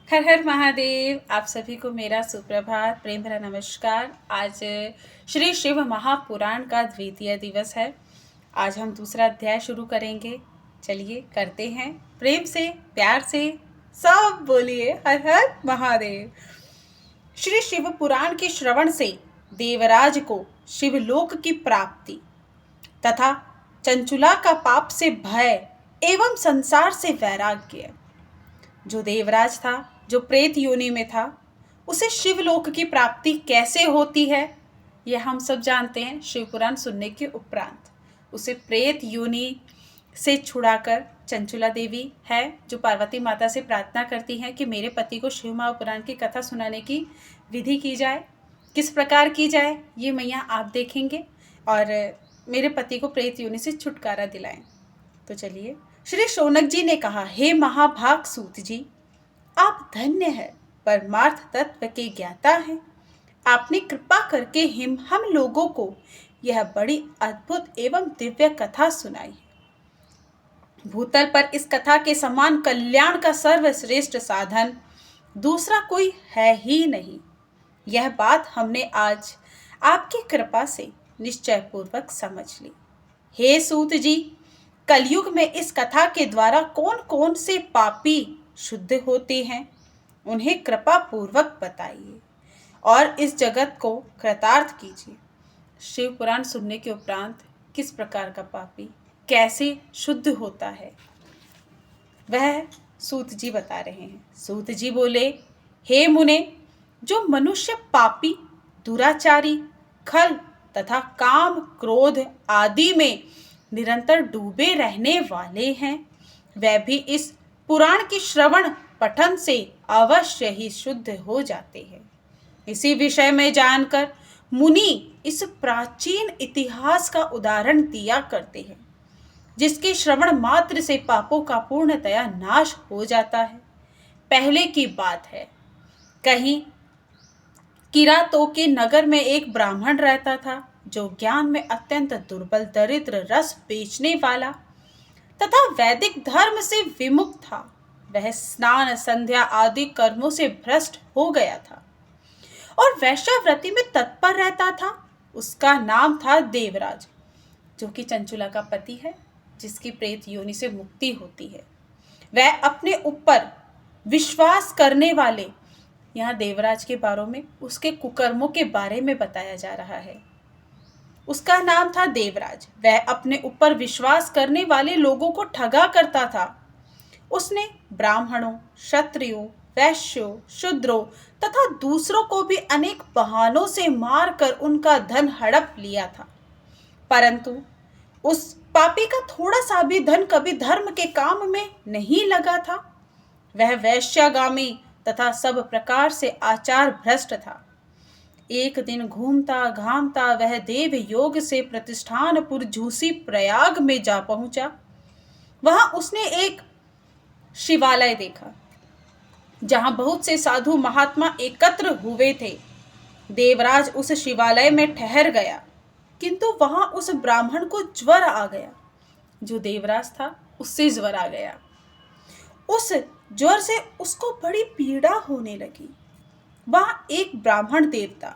हर हर महादेव। आप सभी को मेरा सुप्रभात, प्रेम भरा नमस्कार। आज श्री शिव महापुराण का द्वितीय दिवस है। आज हम दूसरा अध्याय शुरू करेंगे। चलिए करते हैं। प्रेम से, प्यार से सब बोलिए हर हर महादेव। श्री शिव पुराण के श्रवण से देवराज को शिवलोक की प्राप्ति तथा चंचुला का पाप से भय एवं संसार से वैराग्य। जो देवराज था, जो प्रेत योनि में था, उसे शिवलोक की प्राप्ति कैसे होती है यह हम सब जानते हैं शिव पुराण सुनने के उपरांत। उसे प्रेत योनि से छुड़ाकर चंचुला देवी है जो पार्वती माता से प्रार्थना करती हैं कि मेरे पति को शिव महापुराण की कथा सुनाने की विधि की जाए। किस प्रकार की जाए ये मैया आप देखेंगे और मेरे पति को प्रेत योनि से छुटकारा दिलाएं। तो चलिए। श्री शौनक जी ने कहा, हे महाभाग सूत जी, आप धन्य है, परमार्थ तत्व के ज्ञाता हैं। आपने कृपा करके हम लोगों को यह बड़ी अद्भुत एवं दिव्य कथा सुनाई है। भूतल पर इस कथा के समान कल्याण का सर्वश्रेष्ठ साधन दूसरा कोई है ही नहीं। यह बात हमने आज आपकी कृपा से निश्चय पूर्वक समझ ली। हे सूत जी, कलयुग में इस कथा के द्वारा कौन कौन से पापी शुद्ध होते हैं, उन्हें कृपा पूर्वक बताइए और इस जगत को कृतार्थ कीजिए। शिव पुराण सुनने के उपरांत किस प्रकार का पापी कैसे शुद्ध होता है वह सूत जी बता रहे हैं। सूत जी बोले, हे मुने, जो मनुष्य पापी, दुराचारी, खल तथा काम क्रोध आदि में निरंतर डूबे रहने वाले हैं, वह भी इस पुराण के श्रवण पठन से अवश्य ही शुद्ध हो जाते हैं। इसी विषय में जानकर मुनि इस प्राचीन इतिहास का उदाहरण दिया करते हैं, जिसके श्रवण मात्र से पापों का पूर्णतया नाश हो जाता है। पहले की बात है, कहीं किरातों के नगर में एक ब्राह्मण रहता था जो ज्ञान में अत्यंत दुर्बल, दरिद्र, रस बेचने वाला तथा वैदिक धर्म से विमुख था। वह स्नान, संध्या आदि कर्मों से भ्रष्ट हो गया था और वैश्यावृत्ति में तत्पर रहता था। उसका नाम था देवराज, जो कि चंचुला का पति है, जिसकी प्रेत योनि से मुक्ति होती है। वह अपने ऊपर विश्वास करने वाले, यहाँ देवराज के बारे में, उसके कुकर्मों के बारे में बताया जा रहा है। उसका नाम था देवराज। वह अपने ऊपर विश्वास करने वाले लोगों को ठगा करता था। उसने ब्राह्मणों, क्षत्रियों, वैश्यों, शूद्रों तथा दूसरों को भी अनेक बहानों से मारकर उनका धन हड़प लिया था, परंतु उस पापी का थोड़ा सा भी धन कभी धर्म के काम में नहीं लगा था। वह वैश्यागामी तथा सब प्रकार से आचार भ्रष्ट था। एक दिन घूमता घामता वह देव योग से प्रतिष्ठानपुर झूसी प्रयाग में जा पहुंचा। वहां उसने एक शिवालय देखा जहां बहुत से साधु महात्मा एकत्र हुए थे। देवराज उस शिवालय में ठहर गया, किंतु वहां उस ब्राह्मण को ज्वर आ गया। जो देवराज था उससे ज्वर आ गया। उस ज्वर से उसको बड़ी पीड़ा होने लगी। वहां एक ब्राह्मण देवता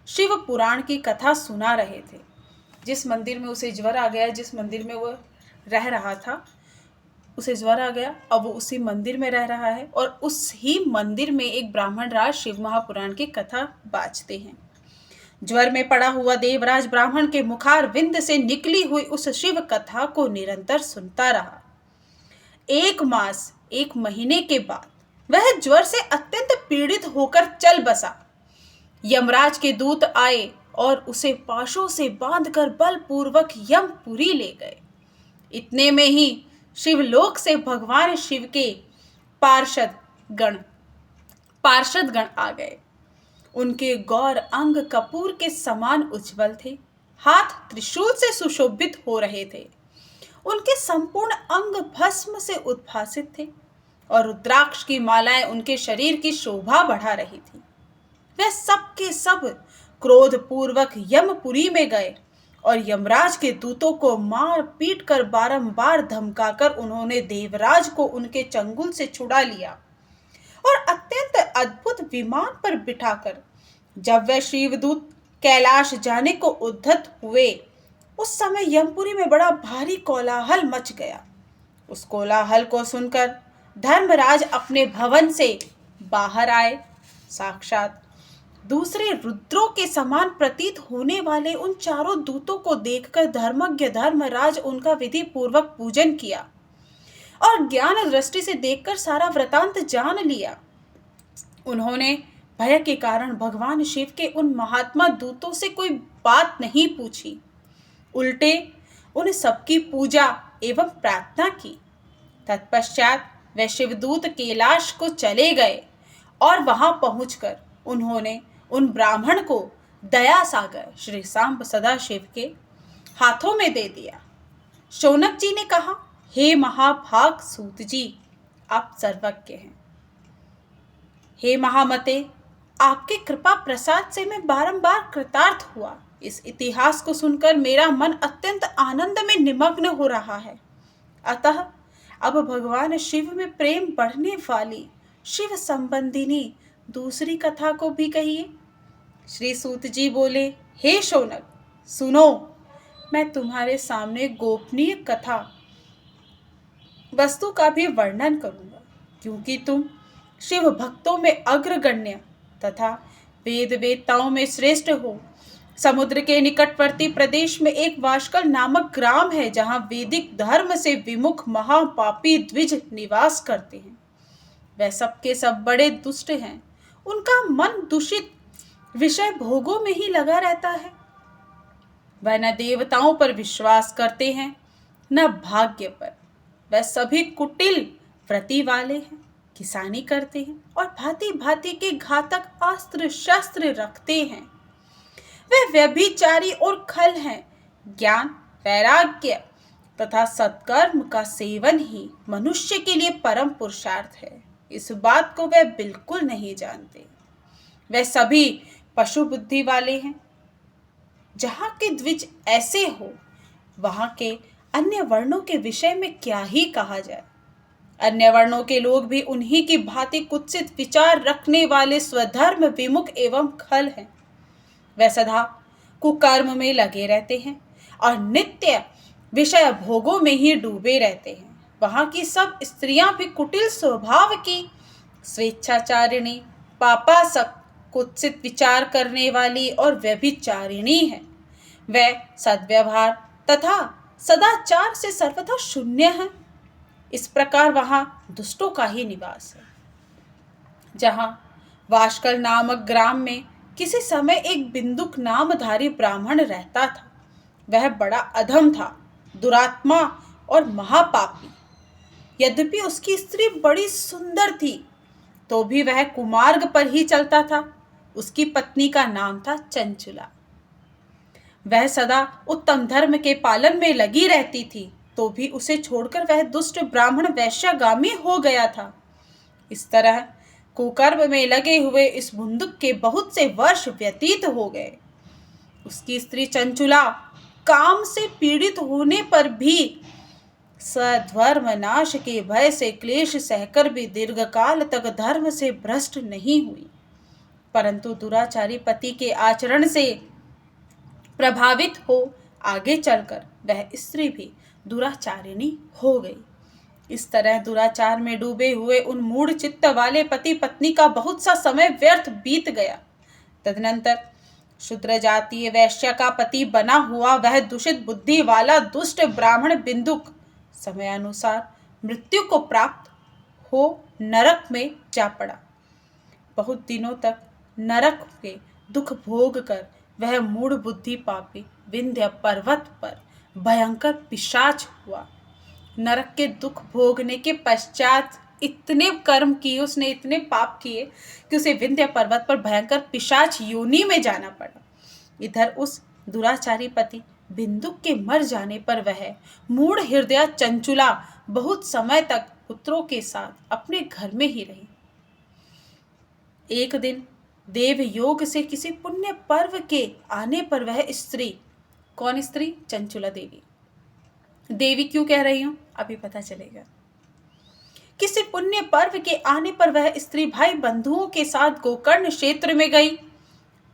शिव पुराण की कथा सुना रहे थे। जिस मंदिर में उसे ज्वर आ गया, जिस मंदिर में वो रह रहा था, उसे ज्वर आ गया। अब वो उसी मंदिर में रह रहा है और उस ही मंदिर में एक ब्राह्मण राज शिव महापुराण की कथा बाजते हैं। ज्वर में पड़ा हुआ देवराज ब्राह्मण के मुखार विंद से निकली हुई उस शिव कथा को निरंतर सुनता रहा। 1 मास 1 महीने के बाद वह ज्वर से अत्यंत पीड़ित होकर चल बसा। यमराज के दूत आए और उसे पाशों से बांधकर बलपूर्वक यमपुरी ले गए। इतने में ही शिवलोक से भगवान शिव के पार्षद गण आ गए। उनके गौर अंग कपूर के समान उज्जवल थे, हाथ त्रिशूल से सुशोभित हो रहे थे। उनके संपूर्ण अंग भस्म से उद्भासित थे और रुद्राक्ष की मालाएं उनके शरीर की शोभा बढ़ा रही थी। वे सब के सब क्रोध पूर्वक यमपुरी में गए और यमराज के दूतों को मार पीट कर बारंबार धमकाकर उन्होंने देवराज को उनके चंगुल से छुड़ा लिया और अत्यंत अद्भुत विमान पर बिठाकर जब वह शिवदूत कैलाश जाने को उद्यत हुए, उस समय यमपुरी में बड़ा भारी कोलाहल मच गया। उस कोलाहल को सुनकर धर्मराज अपने भवन से बाहर आए। साक्षात दूसरे रुद्रों के समान प्रतीत होने वाले उन चारों दूतों को देखकर धर्मज्ञ धर्मराज उनका विधि पूर्वक पूजन किया और ज्ञान दृष्टि से देखकर सारा वृतांत जान लिया। उन्होंने भय के कारण भगवान शिव के उन महात्मा दूतों से कोई बात नहीं पूछी, उल्टे उन सबकी पूजा एवं प्रार्थना की। तत्पश्चात वे शिवदूत कैलाश को चले गए और वहां पहुंचकर उन्होंने उन ब्राह्मण को दया सागर श्री सांब सदाशिव के हाथों में दे दिया। शौनक जी ने कहा, हे महाभाग सूत जी, आप सर्वज्ञ हैं। हे महामते, आपके कृपा प्रसाद से मैं बारंबार कृतार्थ हुआ। इस इतिहास को सुनकर मेरा मन अत्यंत आनंद में निमग्न हो रहा है। अतः अब भगवान शिव में प्रेम बढ़ने वाली शिव संबंधिनी दूसरी कथा को भी कहिए। श्री सूत जी बोले, हे शौनक, सुनो, मैं तुम्हारे सामने गोपनीय कथा वस्तु का भी वर्णन करूंगा, क्योंकि तुम शिव भक्तों में अग्रगण्य तथा वेद वेत्ताओं में श्रेष्ठ हो। समुद्र के निकटवर्ती प्रदेश में एक वाशकल नामक ग्राम है, जहां वैदिक धर्म से विमुख महापापी द्विज निवास करते हैं। वह सबके सब बड़े दुष्ट हैं। उनका मन दूषित विषय भोगों में ही लगा रहता है। वह न देवताओं पर विश्वास करते हैं न भाग्य पर। वह सभी कुटिल व्रति वाले हैं, किसानी करते हैं और भांति भांति के घातक अस्त्र शस्त्र रखते हैं। वे व्यभिचारी और खल हैं। ज्ञान, वैराग्य तथा सत्कर्म का सेवन ही मनुष्य के लिए परम पुरुषार्थ है, इस बात को वे बिल्कुल नहीं जानते। वे सभी पशु बुद्धि वाले हैं। जहाँ के द्विज ऐसे हो, वहाँ के अन्य वर्णों के विषय में क्या ही कहा जाए। अन्य वर्णों के लोग भी उन्हीं की भांति कुत्सित विचार रखने वाले स्वधर्म विमुख एवं खल हैं। वे सदा कुकर्म में लगे रहते हैं और नित्य विषय भोगों में ही डूबे रहते हैं। वहाँ की सब स्त्रियां भी कुटिल स्वभाव की, स्वेच्छाचारिणी, पापासक्त, कुत्सित विचार करने वाली और व्यभिचारिणी हैं। वे सद्व्यवहार तथा सदाचार से सर्वथा शून्य हैं। इस प्रकार वहां दुष्टों का ही निवास है। जहां वाशकल नामक ग्राम में किसी समय एक बिंदुक नामधारी ब्राह्मण रहता था। वह बड़ा अधम था, दुरात्मा और महापापी। यद्यपि उसकी स्त्री बड़ी सुंदर थी, तो भी वह कुमार्ग पर ही चलता था। उसकी पत्नी का नाम था चंचुला। वह सदा उत्तम धर्म के पालन में लगी रहती थी, तो भी उसे छोड़कर वह दुष्ट ब्राह्मण वैश्यगामी हो गया था। इस तरह कुकर्म में लगे हुए इस बुंदुक के बहुत से वर्ष व्यतीत हो गए। उसकी स्त्री चंचुला काम से पीड़ित होने पर भी सधर्म नाश के भय से क्लेश सहकर भी दीर्घकाल तक धर्म से भ्रष्ट नहीं हुई, परंतु दुराचारी पति के आचरण से प्रभावित हो आगे चलकर वह स्त्री भी दुराचारिणी हो गई। इस तरह दुराचार में डूबे हुए उन मूढ़ चित्त वाले पति पत्नी का बहुत सा समय व्यर्थ बीत गया। तदनंतर शूद्र जातीय वैश्य का पति बना हुआ वह दूषित बुद्धि वाला दुष्ट ब्राह्मण बिंदुक समयानुसार मृत्यु को प्राप्त हो नरक में जा पड़ा। बहुत दिनों तक नरक के दुख भोग कर वह मूढ़ बुद्धि पापी विंध्य पर्वत पर भयंकर पिशाच हुआ। नरक के दुख भोगने के पश्चात इतने कर्म किए उसने, इतने पाप किए कि उसे विंध्य पर्वत पर भयंकर पिशाच योनि में जाना पड़ा। इधर उस दुराचारी पति बिंदुक के मर जाने पर वह मूढ़ हृदय चंचुला बहुत समय तक पुत्रों के साथ अपने घर में ही रही। एक दिन देव योग से किसी पुण्य पर्व के आने पर वह स्त्री, कौन स्त्री? चंचुला देवी। देवी क्यों कह रही हूं अभी पता चलेगा। किसी पुण्य पर्व के आने पर वह स्त्री भाई बंधुओं के साथ गोकर्ण क्षेत्र में गई।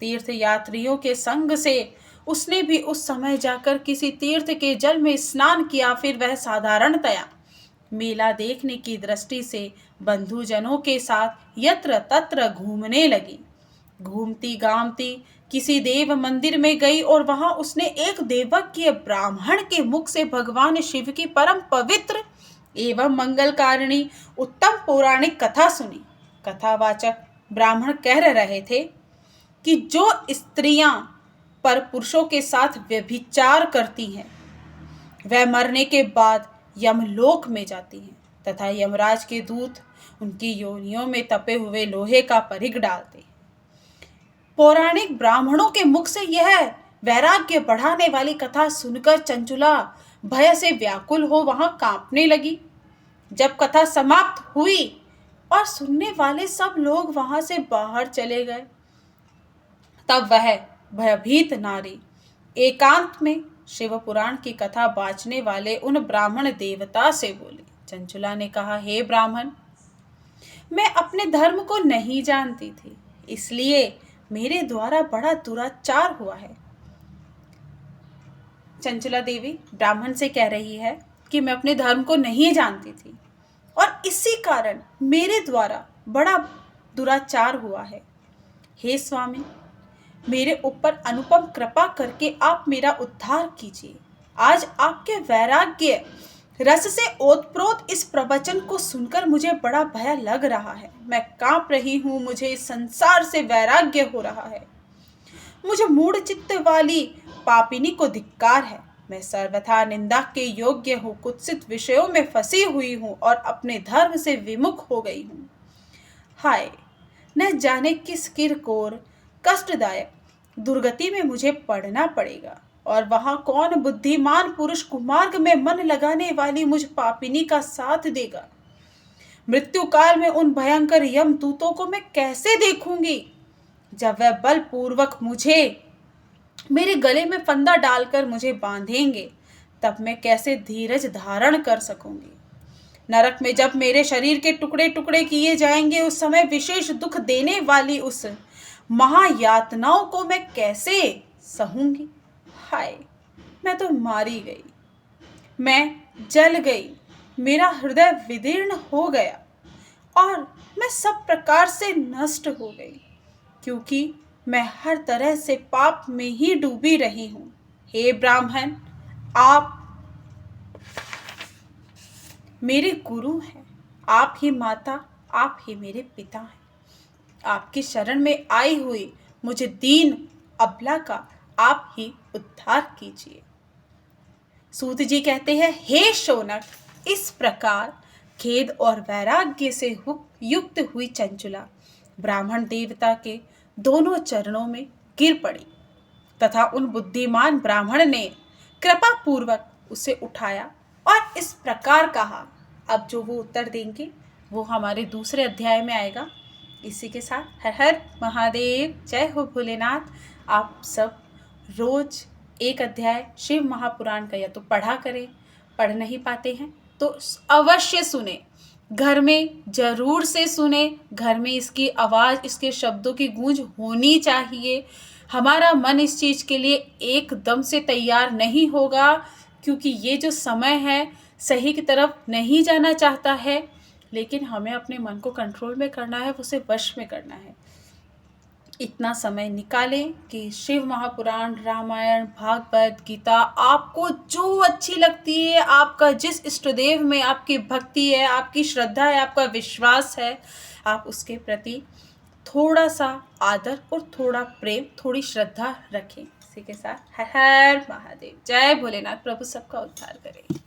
तीर्थ यात्रियों के संग से उसने भी उस समय जाकर किसी तीर्थ के जल में स्नान किया। फिर वह साधारणतया मेला देखने की दृष्टि से बंधुजनों के साथ यत्र तत्र घूमने लगी। घूमती गामती किसी देव मंदिर में गई और वहां उसने एक देवज्ञ ब्राह्मण के मुख से भगवान शिव की परम पवित्र एवं मंगलकारिणी उत्तम पौराणिक कथा सुनी। कथावाचक ब्राह्मण कह रहे थे कि जो स्त्रियां पर पुरुषों के साथ व्यभिचार करती हैं वह मरने के बाद यमलोक में जाती हैं तथा यमराज के दूत उनकी योनियों में तपे हुए लोहे का परिघ डालते हैं। पौराणिक ब्राह्मणों के मुख से यह वैराग्य बढ़ाने वाली कथा सुनकर चंचुला भय से व्याकुल हो वहां कांपने लगी। जब कथा समाप्त हुई और सुनने वाले सब लोग वहां से बाहर चले गए, तब वह भयभीत नारी एकांत में शिव पुराण की कथा बाँचने वाले उन ब्राह्मण देवता से बोली। चंचुला ने कहा, हे ब्राह्मण, मैं अपने धर्म को नहीं जानती थी, इसलिए मेरे द्वारा बड़ा दुराचार हुआ है। चंचुला देवी ब्राह्मण से कह रही है कि मैं अपने धर्म को नहीं जानती थी और इसी कारण मेरे द्वारा बड़ा दुराचार हुआ है। हे स्वामी, मेरे ऊपर अनुपम कृपा करके आप मेरा उद्धार कीजिए। आज आपके वैराग्य रस से ओतप्रोत इस प्रवचन को सुनकर मुझे बड़ा भय लग रहा है। मैं कांप रही हूँ, मुझे इस संसार से वैराग्य हो रहा है। मुझे मूढ़ चित्त वाली पापिनी को धिक्कार है। मैं सर्वथा निंदा के योग्य हूँ, कुत्सित विषयों में फंसी हुई हूँ और अपने धर्म से विमुख हो गई हूँ। हाय, न जाने किस किरकोर कष्टदायक दुर्गति में मुझे पड़ना पड़ेगा और वहां कौन बुद्धिमान पुरुष कुमार्ग में मन लगाने वाली मुझ पापिनी का साथ देगा। मृत्यु काल में उन भयंकर यमदूतों को मैं कैसे देखूंगी जब वह बलपूर्वक मुझे मेरे गले में फंदा डालकर मुझे बांधेंगे, तब मैं कैसे धीरज धारण कर सकूंगी। नरक में जब मेरे शरीर के टुकड़े टुकड़े किए जाएंगे, उस समय विशेष दुख देने वाली उस महायातनाओं को मैं कैसे सहूंगी। हाय, मैं तो मारी गई, मैं जल गई, मेरा हृदय विदीर्ण हो गया और मैं सब प्रकार से नष्ट हो गई, क्योंकि मैं हर तरह से पाप में ही डूबी रही हूँ। हे ब्राह्मण, आप मेरे गुरु हैं, आप ही माता, आप ही मेरे पिता हैं। आपकी शरण में आई हुई मुझे दीन अबला का आप ही उद्धार कीजिए। सूत जी कहते हैं, हे शौनक, इस प्रकार खेद और वैराग्य से युक्त हुई चंचुला ब्राह्मण देवता के दोनों चरणों में गिर पड़ी तथा उन बुद्धिमान ब्राह्मण ने कृपा पूर्वक उसे उठाया और इस प्रकार कहा। अब जो वो उत्तर देंगे वो हमारे दूसरे अध्याय में आएगा। इसी के साथ हर हर महादेव, जय हो भोलेनाथ। आप सब रोज एक अध्याय शिव महापुराण का या तो पढ़ा करें, पढ़ नहीं पाते हैं तो अवश्य सुने, घर में जरूर से सुने। घर में इसकी आवाज़, इसके शब्दों की गूंज होनी चाहिए। हमारा मन इस चीज़ के लिए एकदम से तैयार नहीं होगा, क्योंकि ये जो समय है सही की तरफ नहीं जाना चाहता है, लेकिन हमें अपने मन को कंट्रोल में करना है, उसे वश में करना है। इतना समय निकालें कि शिव महापुराण, रामायण, भागवत गीता, आपको जो अच्छी लगती है, आपका जिस इष्टदेव में आपकी भक्ति है, आपकी श्रद्धा है, आपका विश्वास है, आप उसके प्रति थोड़ा सा आदर और थोड़ा प्रेम, थोड़ी श्रद्धा रखें। इसी के साथ हर हर महादेव, जय भोलेनाथ। प्रभु सबका उद्धार करें।